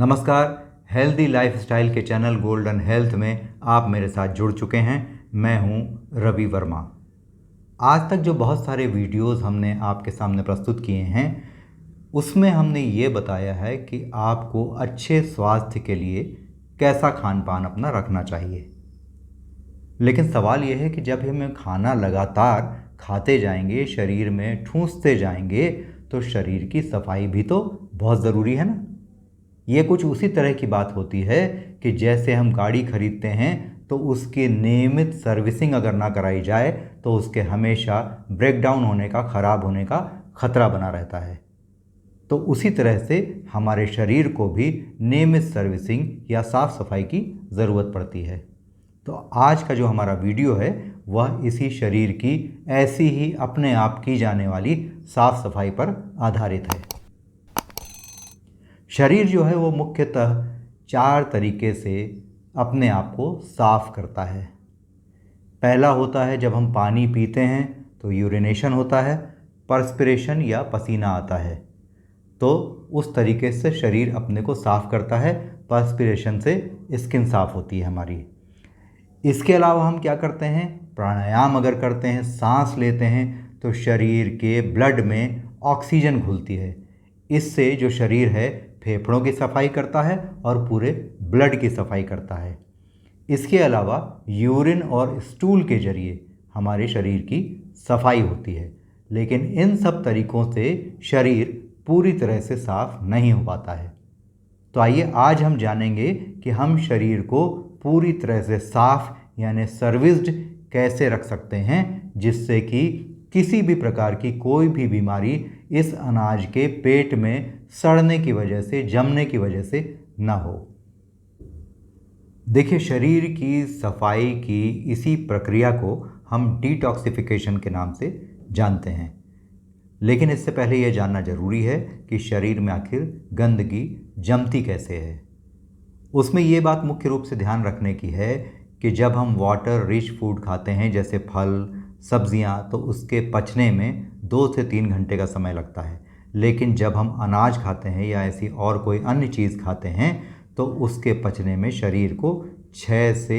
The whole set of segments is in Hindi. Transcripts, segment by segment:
नमस्कार। हेल्दी लाइफस्टाइल के चैनल गोल्डन हेल्थ में आप मेरे साथ जुड़ चुके हैं। मैं हूं रवि वर्मा। आज तक जो बहुत सारे वीडियोस हमने आपके सामने प्रस्तुत किए हैं उसमें हमने ये बताया है कि आपको अच्छे स्वास्थ्य के लिए कैसा खान पान अपना रखना चाहिए। लेकिन सवाल यह है कि जब हम खाना लगातार खाते जाएंगे, शरीर में ठूंसते जाएंगे, तो शरीर की सफाई भी तो बहुत ज़रूरी है ना। ये कुछ उसी तरह की बात होती है कि जैसे हम गाड़ी खरीदते हैं तो उसकी नियमित सर्विसिंग अगर ना कराई जाए तो उसके हमेशा ब्रेकडाउन होने का, ख़राब होने का खतरा बना रहता है। तो उसी तरह से हमारे शरीर को भी नियमित सर्विसिंग या साफ़ सफाई की ज़रूरत पड़ती है। तो आज का जो हमारा वीडियो है वह इसी शरीर की ऐसी ही अपने आप की जाने वाली साफ़ सफाई पर आधारित है। शरीर जो है वो मुख्यतः 4 तरीके से अपने आप को साफ़ करता है। पहला होता है जब हम पानी पीते हैं तो यूरिनेशन होता है, पर्स्पिरेशन या पसीना आता है, तो उस तरीके से शरीर अपने को साफ़ करता है। पर्स्पिरेशन से स्किन साफ़ होती है हमारी। इसके अलावा हम क्या करते हैं, प्राणायाम अगर करते हैं, सांस लेते हैं, तो शरीर के ब्लड में ऑक्सीजन घुलती है। इससे जो शरीर है फेफड़ों की सफाई करता है और पूरे ब्लड की सफाई करता है। इसके अलावा यूरिन और स्टूल के जरिए हमारे शरीर की सफाई होती है। लेकिन इन सब तरीक़ों से शरीर पूरी तरह से साफ़ नहीं हो पाता है। तो आइए आज हम जानेंगे कि हम शरीर को पूरी तरह से साफ़ यानी सर्विस्ड कैसे रख सकते हैं, जिससे कि किसी भी प्रकार की कोई भी बीमारी इस अनाज के पेट में सड़ने की वजह से, जमने की वजह से ना हो। देखिए, शरीर की सफाई की इसी प्रक्रिया को हम डिटॉक्सिफिकेशन के नाम से जानते हैं। लेकिन इससे पहले यह जानना ज़रूरी है कि शरीर में आखिर गंदगी जमती कैसे है। उसमें ये बात मुख्य रूप से ध्यान रखने की है कि जब हम वाटर रिच फूड खाते हैं जैसे फल, सब्जियां, तो उसके पचने में 2 से 3 घंटे का समय लगता है। लेकिन जब हम अनाज खाते हैं या ऐसी और कोई अन्य चीज़ खाते हैं तो उसके पचने में शरीर को 6 से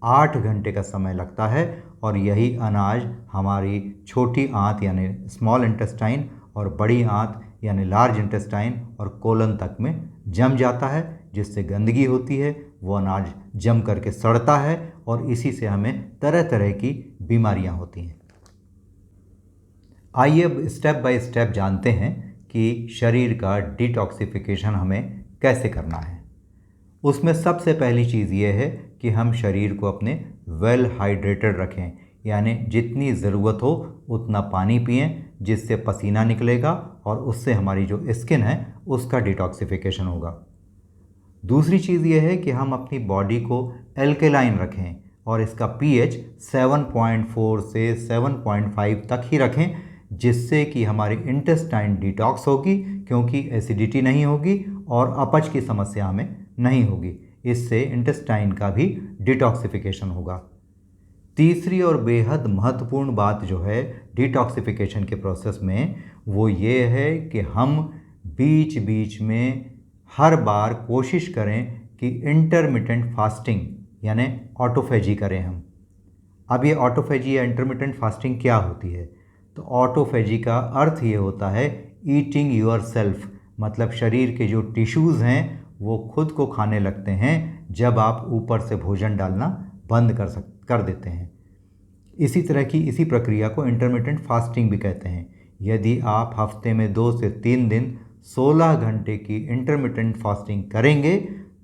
8 घंटे का समय लगता है। और यही अनाज हमारी छोटी आंत यानी स्मॉल इंटेस्टाइन और बड़ी आंत यानी लार्ज इंटेस्टाइन और कोलन तक में जम जाता है, जिससे गंदगी होती है। वो अनाज जम करके सड़ता है और इसी से हमें तरह तरह की बीमारियां होती हैं। आइए अब स्टेप बाय स्टेप जानते हैं कि शरीर का डिटॉक्सिफिकेशन हमें कैसे करना है। उसमें सबसे पहली चीज़ ये है कि हम शरीर को अपने वेल हाइड्रेटेड रखें, यानी जितनी ज़रूरत हो उतना पानी पिएं, जिससे पसीना निकलेगा और उससे हमारी जो स्किन है उसका डिटॉक्सिफिकेशन होगा। दूसरी चीज़ ये है कि हम अपनी बॉडी को एल्केलाइन रखें और इसका पीएच 7.4 से 7.5 तक ही रखें, जिससे कि हमारी इंटेस्टाइन डिटॉक्स होगी, क्योंकि एसिडिटी नहीं होगी और अपच की समस्या हमें नहीं होगी। इससे इंटेस्टाइन का भी डिटॉक्सिफिकेशन होगा। तीसरी और बेहद महत्वपूर्ण बात जो है डिटॉक्सिफिकेशन के प्रोसेस में, वो ये है कि हम बीच बीच में हर बार कोशिश करें कि इंटरमिटेंट फास्टिंग यानी ऑटोफेजी करें हम। अब ये ऑटोफेजी या इंटरमिटेंट फास्टिंग क्या होती है? तो ऑटोफेजी का अर्थ ये होता है ईटिंग योर सेल्फ, मतलब शरीर के जो टिश्यूज़ हैं वो खुद को खाने लगते हैं जब आप ऊपर से भोजन डालना बंद कर देते हैं। इसी प्रक्रिया को इंटरमिटेंट फास्टिंग भी कहते हैं। यदि आप हफ्ते में 2 से 3 दिन 16 घंटे की इंटरमिटेंट फास्टिंग करेंगे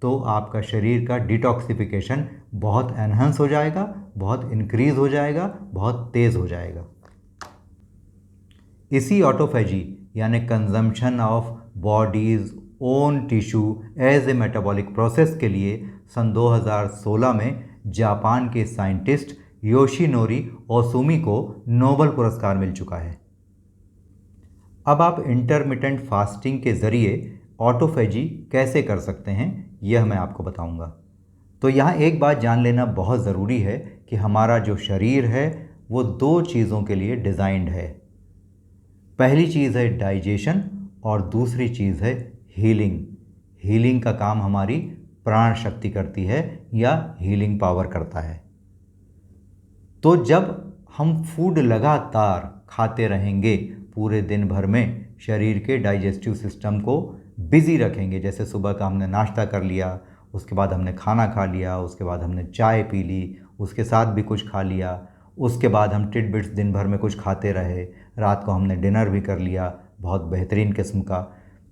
तो आपका शरीर का डिटॉक्सिफिकेशन बहुत एनहांस हो जाएगा, बहुत इंक्रीज़ हो जाएगा, बहुत तेज़ हो जाएगा। इसी ऑटोफेजी यानी consumption of body's own tissue as a metabolic process के लिए सन 2016 में जापान के साइंटिस्ट योशिनोरी ओसुमी को नोबेल पुरस्कार मिल चुका है। अब आप इंटरमिटेंट फास्टिंग के ज़रिए ऑटोफेजी कैसे कर सकते हैं, यह मैं आपको बताऊंगा। तो यहाँ एक बात जान लेना बहुत ज़रूरी है कि हमारा जो शरीर है वो 2 चीज़ों के लिए डिज़ाइंड है। पहली चीज़ है डाइजेशन और दूसरी चीज़ है हीलिंग। हीलिंग का काम हमारी प्राण शक्ति करती है या हीलिंग पावर करता है। तो जब हम फूड लगातार खाते रहेंगे पूरे दिन भर में, शरीर के डाइजेस्टिव सिस्टम को बिजी रखेंगे, जैसे सुबह का हमने नाश्ता कर लिया, उसके बाद हमने खाना खा लिया, उसके बाद हमने चाय पी ली, उसके साथ भी कुछ खा लिया, उसके बाद हम टिडबिट्स दिन भर में कुछ खाते रहे, रात को हमने डिनर भी कर लिया बहुत बेहतरीन किस्म का।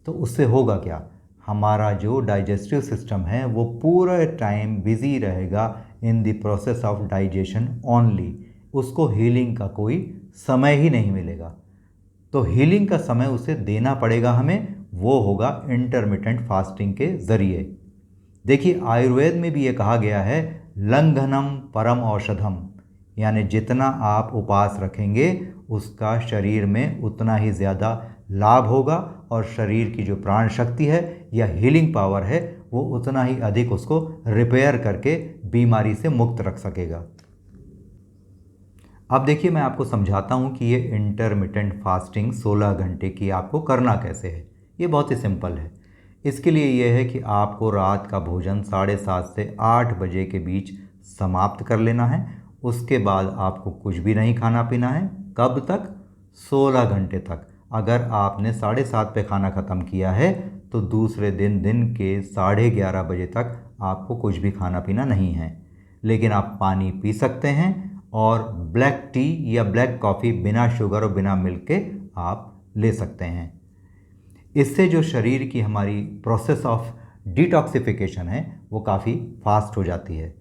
तो उससे होगा क्या, हमारा जो डाइजेस्टिव सिस्टम है वो पूरा टाइम बिजी रहेगा in the process of digestion only, उसको हीलिंग का कोई समय ही नहीं मिलेगा। तो हीलिंग का समय उसे देना पड़ेगा हमें, वो होगा इंटरमिटेंट फास्टिंग के ज़रिए। देखिए आयुर्वेद में भी ये कहा गया है, लंघनम परम औषधम, यानी जितना आप उपवास रखेंगे उसका शरीर में उतना ही ज़्यादा लाभ होगा और शरीर की जो प्राण शक्ति है या हीलिंग पावर है वो उतना ही अधिक उसको रिपेयर करके बीमारी से मुक्त रख सकेगा। अब देखिए मैं आपको समझाता हूँ कि ये इंटरमिटेंट फास्टिंग 16 घंटे की आपको करना कैसे है। ये बहुत ही सिंपल है। इसके लिए ये है कि आपको रात का भोजन 7:30 से 8 बजे के बीच समाप्त कर लेना है। उसके बाद आपको कुछ भी नहीं खाना पीना है। कब तक? 16 घंटे तक। अगर आपने 7:30 पे खाना ख़त्म किया है तो दूसरे दिन दिन के 11:30 बजे तक आपको कुछ भी खाना पीना नहीं है। लेकिन आप पानी पी सकते हैं और ब्लैक टी या ब्लैक कॉफ़ी बिना शुगर और बिना मिल्क के आप ले सकते हैं। इससे जो शरीर की हमारी प्रोसेस ऑफ डिटॉक्सिफिकेशन है वो काफ़ी फास्ट हो जाती है।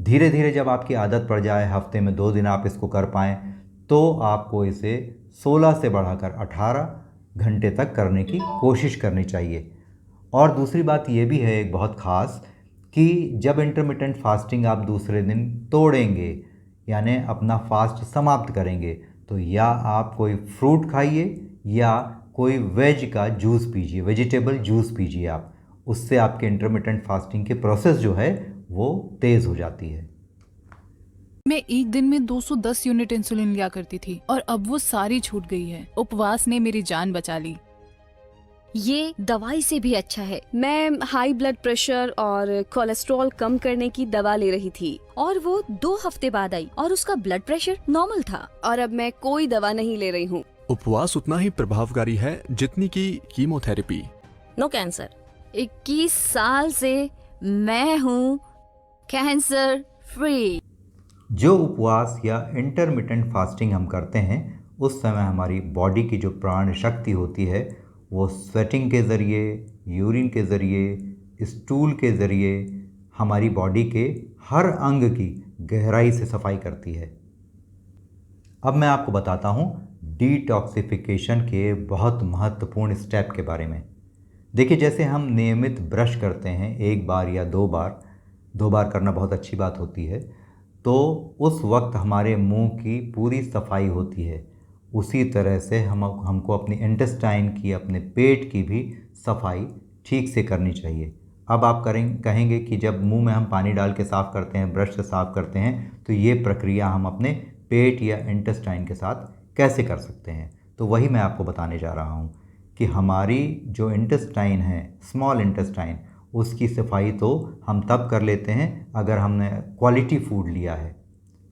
धीरे धीरे जब आपकी आदत पड़ जाए, हफ्ते में 2 दिन आप इसको कर पाएँ, तो आपको इसे 16 से बढ़ाकर 18 घंटे तक करने की कोशिश करनी चाहिए। और दूसरी बात ये भी है एक बहुत ख़ास, कि जब इंटरमिटेंट फास्टिंग आप दूसरे दिन तोड़ेंगे यानी अपना फास्ट समाप्त करेंगे, तो या आप कोई फ्रूट खाइए या कोई वेज का जूस पीजिए, वेजिटेबल जूस पीजिए आप। उससे आपके इंटरमिटेंट फास्टिंग की प्रोसेस जो है वो तेज़ हो जाती है। मैं एक दिन में 210 यूनिट इंसुलिन लिया करती थी और अब वो सारी छूट गई है। उपवास ने मेरी जान बचा ली। ये दवाई से भी अच्छा है। मैं हाई ब्लड प्रेशर और कोलेस्ट्रॉल कम करने की दवा ले रही थी और वो 2 हफ्ते बाद आई और उसका ब्लड प्रेशर नॉर्मल था और अब मैं कोई दवा नहीं ले रही हूँ। उपवास उतना ही प्रभावकारी है जितनी की कीमोथेरेपी। No cancer. 21 साल से मैं हूँ कैंसर फ्री। जो उपवास या इंटरमिटेंट फास्टिंग हम करते हैं उस समय हमारी बॉडी की जो प्राण शक्ति होती है वो स्वेटिंग के ज़रिए, यूरिन के ज़रिए, स्टूल के ज़रिए हमारी बॉडी के हर अंग की गहराई से सफाई करती है। अब मैं आपको बताता हूँ डिटॉक्सिफिकेशन के बहुत महत्वपूर्ण स्टेप के बारे में। देखिए जैसे हम नियमित ब्रश करते हैं 1 बार या 2 बार करना बहुत अच्छी बात होती है, तो उस वक्त हमारे मुंह की पूरी सफाई होती है। उसी तरह से हमको अपनी इंटेस्टाइन की, अपने पेट की भी सफाई ठीक से करनी चाहिए। अब आप कहेंगे कि जब मुंह में हम पानी डाल के साफ़ करते हैं, ब्रश से साफ़ करते हैं, तो ये प्रक्रिया हम अपने पेट या इंटेस्टाइन के साथ कैसे कर सकते हैं। तो वही मैं आपको बताने जा रहा हूँ कि हमारी जो इंटेस्टाइन है, स्मॉल इंटेस्टाइन, उसकी सफाई तो हम तब कर लेते हैं अगर हमने क्वालिटी फूड लिया है।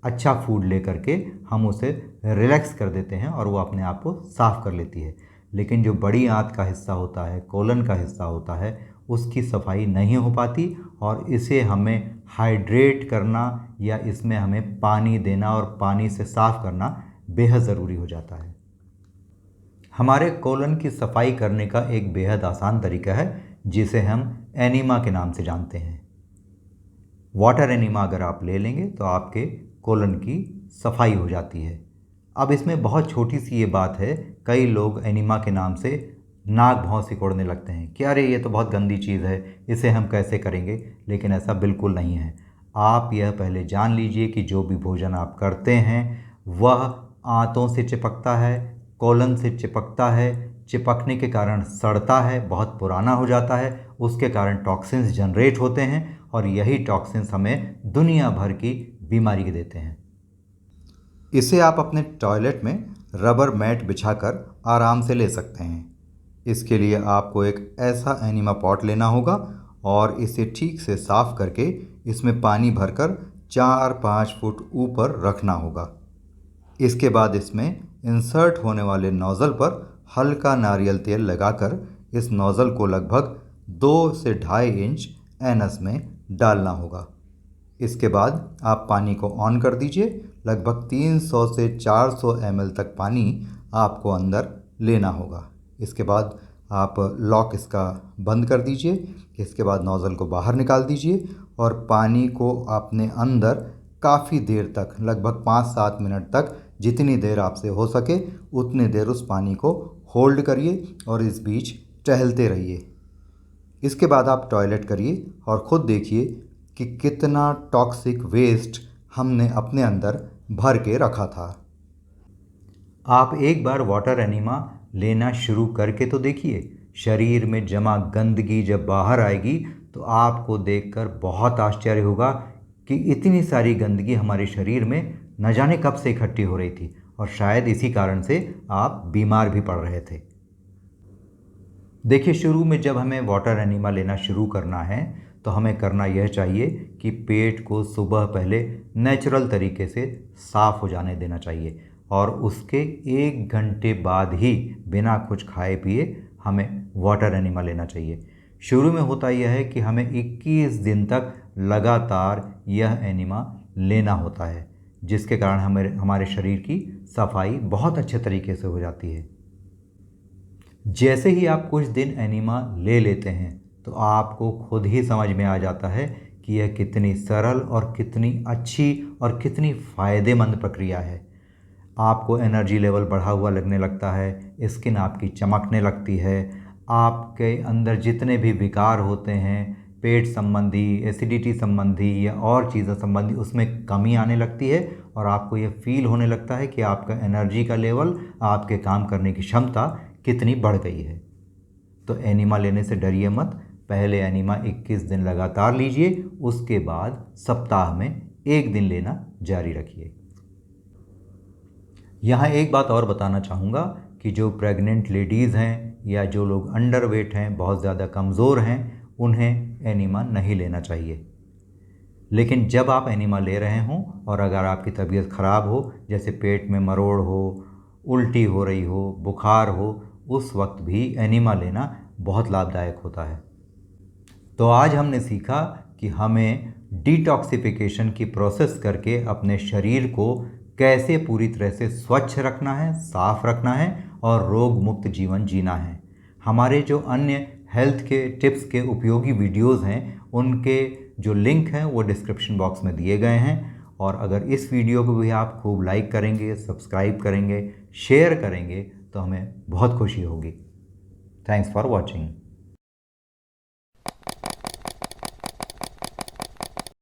अच्छा फूड ले करके हम उसे रिलैक्स कर देते हैं और वो अपने आप को साफ़ कर लेती है। लेकिन जो बड़ी आंत का हिस्सा होता है, कोलन का हिस्सा होता है, उसकी सफाई नहीं हो पाती और इसे हमें हाइड्रेट करना या इसमें हमें पानी देना और पानी से साफ़ करना बेहद ज़रूरी हो जाता है। हमारे कोलन की सफाई करने का एक बेहद आसान तरीका है जिसे हम एनीमा के नाम से जानते हैं। वाटर एनीमा अगर आप ले लेंगे तो आपके कोलन की सफाई हो जाती है। अब इसमें बहुत छोटी सी ये बात है, कई लोग एनीमा के नाम से नाक भौं सिकोड़ने लगते हैं कि अरे ये तो बहुत गंदी चीज़ है, इसे हम कैसे करेंगे। लेकिन ऐसा बिल्कुल नहीं है। आप यह पहले जान लीजिए कि जो भी भोजन आप करते हैं वह आंतों से चिपकता है, कोलन से चिपकता है, चिपकने के कारण सड़ता है, बहुत पुराना हो जाता है, उसके कारण टॉक्सिन्स जनरेट होते हैं और यही टॉक्सिन्स हमें दुनिया भर की बीमारी देते हैं। इसे आप अपने टॉयलेट में रबर मैट बिछाकर आराम से ले सकते हैं। इसके लिए आपको एक ऐसा एनिमा पॉट लेना होगा और इसे ठीक से साफ़ करके इसमें पानी भरकर 4-5 फुट ऊपर रखना होगा। इसके बाद इसमें इंसर्ट होने वाले नोज़ल पर हल्का नारियल तेल लगाकर इस नोज़ल को लगभग 2 से 2.5 इंच एनस में डालना होगा। इसके बाद आप पानी को ऑन कर दीजिए। लगभग 300 से 400 ml तक पानी आपको अंदर लेना होगा। इसके बाद आप लॉक इसका बंद कर दीजिए। इसके बाद नोज़ल को बाहर निकाल दीजिए और पानी को अपने अंदर काफ़ी देर तक, लगभग 5-7 मिनट तक, जितनी देर आपसे हो सके उतनी देर उस पानी को होल्ड करिए और इस बीच टहलते रहिए। इसके बाद आप टॉयलेट करिए और ख़ुद देखिए कि कितना टॉक्सिक वेस्ट हमने अपने अंदर भर के रखा था। आप एक बार वाटर एनिमा लेना शुरू करके तो देखिए। शरीर में जमा गंदगी जब बाहर आएगी तो आपको देखकर बहुत आश्चर्य होगा कि इतनी सारी गंदगी हमारे शरीर में न जाने कब से इकट्ठी हो रही थी और शायद इसी कारण से आप बीमार भी पड़ रहे थे। देखिए, शुरू में जब हमें वाटर एनिमा लेना शुरू करना है तो हमें करना यह चाहिए कि पेट को सुबह पहले नेचुरल तरीके से साफ़ हो जाने देना चाहिए और उसके 1 घंटे बाद ही बिना कुछ खाए पिए हमें वाटर एनिमा लेना चाहिए। शुरू में होता यह है कि हमें 21 दिन तक लगातार यह एनिमा लेना होता है, जिसके कारण हमारे शरीर की सफाई बहुत अच्छे तरीके से हो जाती है। जैसे ही आप कुछ दिन एनिमा ले लेते हैं तो आपको खुद ही समझ में आ जाता है कि यह कितनी सरल और कितनी अच्छी और कितनी फ़ायदेमंद प्रक्रिया है। आपको एनर्जी लेवल बढ़ा हुआ लगने लगता है, स्किन आपकी चमकने लगती है, आपके अंदर जितने भी विकार होते हैं, पेट संबंधी, एसिडिटी संबंधी या और चीज़ों संबंधी, उसमें कमी आने लगती है और आपको यह फील होने लगता है कि आपका एनर्जी का लेवल, आपके काम करने की क्षमता कितनी बढ़ गई है। तो एनिमा लेने से डरिए मत। पहले एनिमा 21 दिन लगातार लीजिए, उसके बाद सप्ताह में 1 दिन लेना जारी रखिए। यहाँ एक बात और बताना चाहूँगा कि जो प्रेग्नेंट लेडीज़ हैं या जो लोग अंडरवेट हैं, बहुत ज़्यादा कमज़ोर हैं, उन्हें एनिमा नहीं लेना चाहिए। लेकिन जब आप एनिमा ले रहे हों और अगर आपकी तबीयत ख़राब हो, जैसे पेट में मरोड़ हो, उल्टी हो रही हो, बुखार हो, उस वक्त भी एनिमा लेना बहुत लाभदायक होता है। तो आज हमने सीखा कि हमें डिटॉक्सिफिकेशन की प्रोसेस करके अपने शरीर को कैसे पूरी तरह से स्वच्छ रखना है, साफ़ रखना है और रोग मुक्त जीवन जीना है। हमारे जो अन्य हेल्थ के टिप्स के उपयोगी वीडियोज़ हैं, उनके जो लिंक हैं वो डिस्क्रिप्शन बॉक्स में दिए गए हैं। और अगर इस वीडियो को भी आप खूब लाइक करेंगे, सब्सक्राइब करेंगे, शेयर करेंगे तो हमें बहुत खुशी होगी। Thanks for watching.